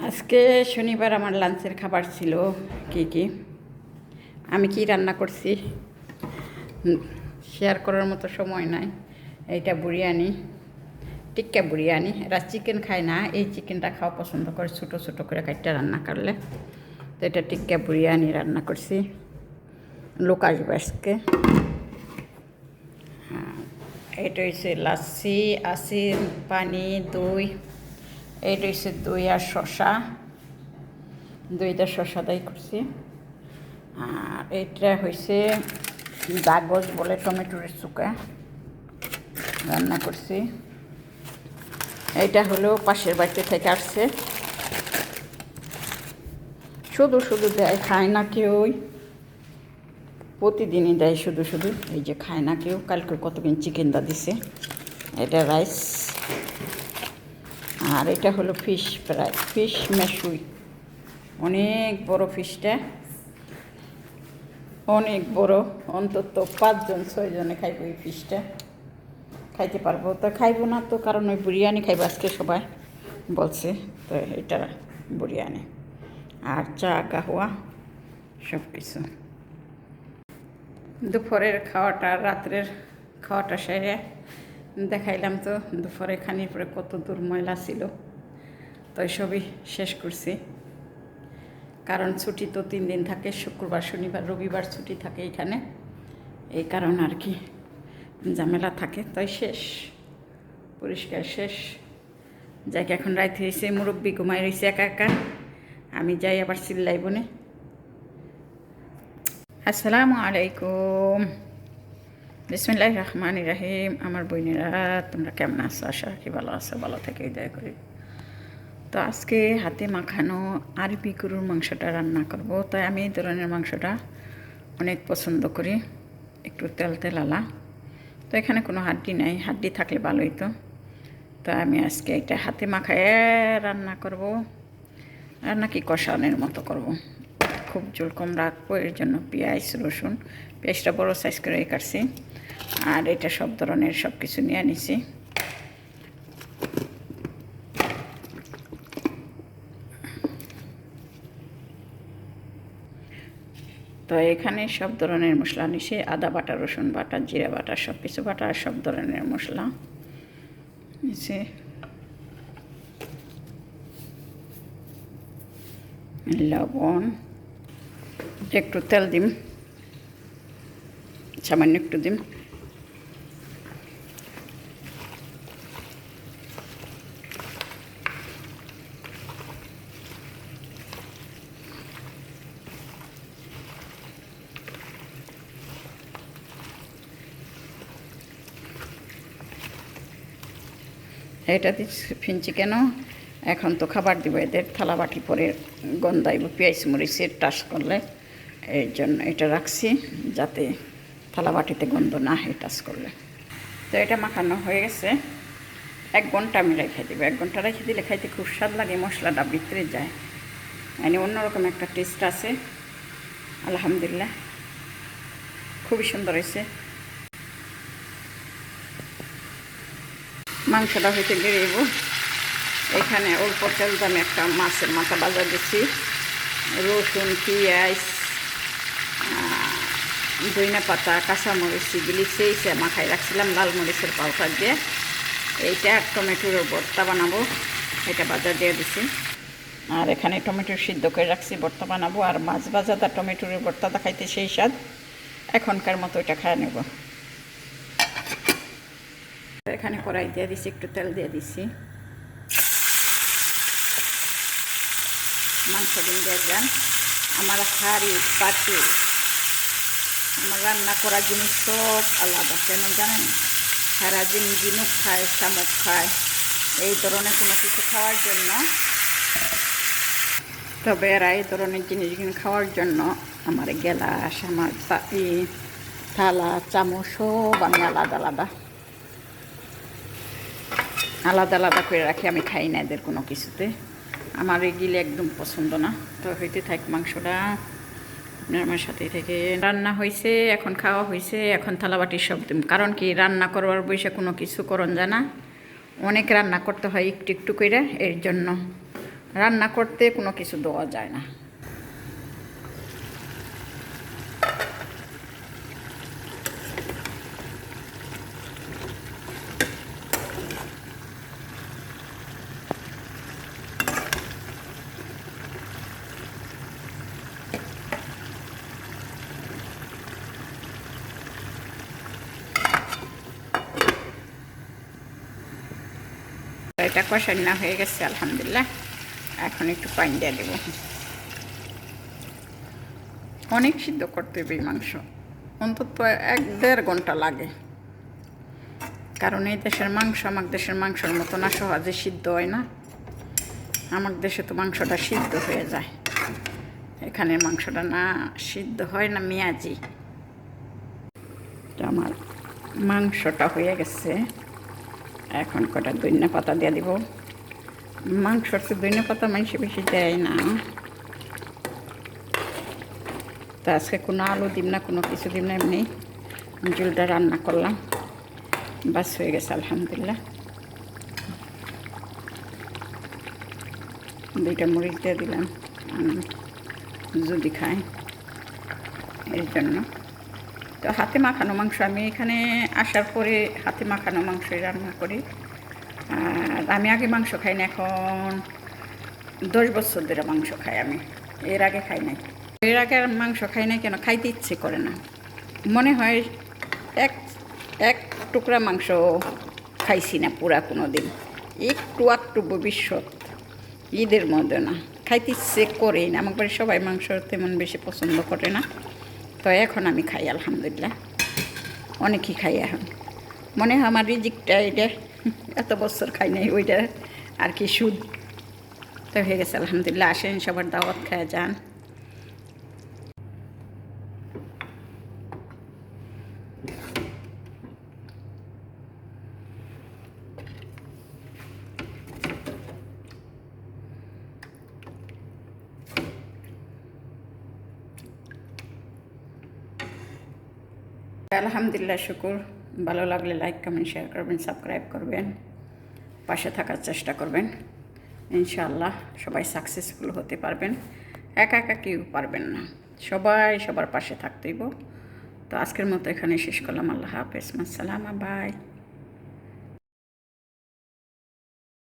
আজকে শনিবার আমার লাঞ্চের খাবার ছিল কি আমি কি রান্না করছি শেয়ার করার মতো সময় নাই। এইটা বিরিয়ানি, টিক্কা বিরিয়ানি। এরা চিকেন খায় না, এই চিকেনটা খাওয়া পছন্দ করে, ছোটো ছোটো করে কাটটা রান্না করলে। তো এটা টিক্কা বিরিয়ানি রান্না করছি, লোক আসবে আজকে। এটা হচ্ছে লাচ্ছি, আসির, পানি, দই। এইটা হচ্ছে দই আর শসা, দইটা শসা দাই করছি। আর এটা হয়েছে কাগজ বলে টমেটোর চুকা রান্না করছি। এইটা হলো পাশের বাড়িতে থেকে আসছে, শুধু শুধু দেয়, খায় না কেউই, প্রতিদিনই দেয় শুধু শুধু। এই যে খায় না কেউ, কালকে কতদিন চিকেন দা দিছে। এটা রাইস। আর এটা হলো ফিশ ফ্রাই, ফিশ মেশুই। অনেক বড় ফিশটা, অনেক বড়, অন্তত 5-6 জনে খাইব এই ফিশটা। খাইতে পারবো তো, খাইবো না তো, কারণ ওই বিরিয়ানি খাইবো আজকে সবাই বলছে। তো এটা বিরিয়ানি আর চা কাহুয়া সব কিছু। দুপুরের খাওয়াটা, রাত্রের খাওয়াটা সেরে দেখাইলাম। তো দুপুরে খানির পরে কত দূর ময়লা ছিল, তো সবই শেষ করছি। কারণ ছুটি তো 3 দিন থাকে, শুক্রবার শনিবার রবিবার ছুটি থাকে এখানে, এই কারণ আর কি ঝামেলা থাকে। তাই শেষ, পরিষ্কার শেষ। যাকে এখন রাইত হয়েছে, মুরব্বী ঘুমাই রয়েছে একা একা, আমি যাই আবার চিল্লাই বনে। আসসালামু আলাইকুম, বিসমিল্লাহির রহমানির রহিম। আমার বোনেরা, তোমরা কেমন আছো? আশা রাখি ভালো আছো, ভালো থেকে দয়া করি। তো আজকে হাতে মাখানো আরবি গরুর মাংসটা রান্না করব। তাই আমি এই ধরনের মাংসটা অনেক পছন্দ করি, একটু তেল তেলালা। তো এখানে কোনো হাড্ডি নাই, হাড্ডি থাকলে ভালোই তো। তো আমি আজকে এটা হাতে মাখায় রান্না করব, আর নাকি কষানোর মতো করব। খুব ঝোল কম রাখবো, এর জন্য পেঁয়াজ রসুন, পেঁয়াজটা বড়ো সাইজ করে কাটছি। আর এটা সব ধরনের সব কিছু নিয়ে নিছি। তো এখানে সব ধরনের মশলা নিছি, আদা বাটা, রসুন বাটা, জিরা বাটা, সব কিছু বাটা, আর সব ধরনের মশলা নিছি। লবণ, একটু তেল দিম, সামান্য একটু দিম। এটা ফিনছি কেন, এখন তো খাবার দিব এদের, থালা বাটি পরে গন্ধাইব পেঁয়াজ মরিচের টাচ করলে, এই জন্য এটা রাখছি যাতে থালা বাটিতে গন্ধ না হয় টাচ করলে। তো এটা মাখানো হয়ে গেছে, 1 ঘন্টা আমি রেখে দেবো। 1 ঘন্টা রেখে দিলে খাইতে খুব স্বাদ লাগে, মশলাটা ভিতরে যায়, মানে অন্যরকম একটা টেস্ট আছে। আলহামদুলিল্লাহ খুবই সুন্দর হয়েছে। মাংসটা হইতে গেড়েব। এখানে অল্প তেল দামে একটা মাছের মাথা বাজা দিচ্ছি, রসুন, পেঁয়াজ, ধনিয়া পাতা, কাঁচামরিচ, এগুলি সেই মাখাই রাখছিলাম লাল মরিচের পাউডার দিয়ে। এইটা টমেটোর ভর্তা বানাবো, এটা বাজার দিয়ে দিছি। আর এখানে টমেটো সিদ্ধ করে রাখছি, ভর্তা বানাবো। আর মাছ ভাজাটা টমেটোর ভর্তাটা খাইতে সেই স্বাদ, এখনকার মতো এটা খাওয়া নেব। এখানে কড়াই দিয়ে দিছি, একটু তেল দিয়ে দিছি, মাংস দিন দেখবেন। আমার হাড়ি পাতি, আমার রান্না করা জিনিস সব আলাদা, কেন জানেন? সারাদিন ঝিনুক খায়, শামুক খায়, এই ধরনের কোনো কিছু খাওয়ার জন্য, তবে এরা এই ধরনের জিনিসগুলো খাওয়ার জন্য আমার গ্লাস, আমার থালা, চামচ সব আমি আলাদা আলাদা আলাদা আলাদা করে রাখি। আমি খাই না এদের কোনো কিছুতে, আমার এগুলি একদম পছন্দ না। তো হইতে থাক মাংসটা, আপনার আমার সাথে থেকে রান্না হয়েছে, এখন খাওয়া হয়েছে, এখন থালাবাটির সব দিন। কারণ কি, রান্না করবার বসে কোনো কিছু করণ যায় না, অনেক রান্না করতে হয় একটু একটু করে, এর জন্য রান্না করতে কোনো কিছু দেওয়া যায় না। এটা কষানো হয়ে গেছে আলহামদুলিল্লাহ। এখন একটু পানি দিয়ে দেবো। অনেক সিদ্ধ করতে হবে এই মাংস, অন্তত 1-1.5 ঘন্টা লাগে। কারণ এই দেশের মাংস আমার দেশের মাংসের মতো না সহজে সিদ্ধ হয় না। আমার দেশে তো মাংসটা সিদ্ধ হয়ে যায়, এখানের মাংসটা না সিদ্ধ হয় না, মেয়াজি। আমার মাংসটা হয়ে গেছে, এখন কটা ধনিয়া পাতা দিয়ে দিব। মাংসর তো ধনিয়া পাতা মাংস বেশি দেয় না, তো আজকে কোনো আলু দিব না, কোনো কিছু দিব না, এমনি ঝোলটা রান্না করলাম, বাস হয়ে গেছে আলহামদুলিল্লাহ। 2টা মরিচ দিয়ে দিলাম যদি খাই এর জন্য। তো হাতে মাখানো মাংস আমি এখানে আসার পরে হাতে মাখানো মাংসই রান্না করি। আর আমি আগে মাংস খাই না, এখন 10 বছর ধরে মাংস খাই আমি, এর আগে খাই নাই। এর আগে আর মাংস খাই নাই কেন, খাইতে ইচ্ছে করে না, মনে হয় এক টুকরা মাংস খাইছি না পুরা কোনো দিন, একটু ভবিষ্যৎ ঈদের মধ্যে না, খাইতে ইচ্ছে করেই না। আমার বাড়ির সবাই মাংস তেমন বেশি পছন্দ করে না, তো এখন আমি খাই আলহামদুলিল্লাহ, অনেকই খাই এখন। মনে হয় আমার রিজিকটা এটা, এত বছর খাই নাই ওইটা আর কি সুদ, তো হয়ে গেছে আলহামদুলিল্লাহ। আসেন সবার দাওয়াত খায় যান। আলহামদুলিল্লাহ, শুকুর। ভালো লাগলে লাইক কমেন্ট শেয়ার করবেন, সাবস্ক্রাইব করবেন, পাশে থাকার চেষ্টা করবেন। ইনশাআল্লাহ সবাই সাকসেসফুল হতে পারবেন, একা একা কেউ পারবেন না, সবাই সবার পাশে থাকতেইব। তো আজকের মতো এখানে শেষ করলাম। আল্লাহ হাফেজ, আসসালাম, বাই।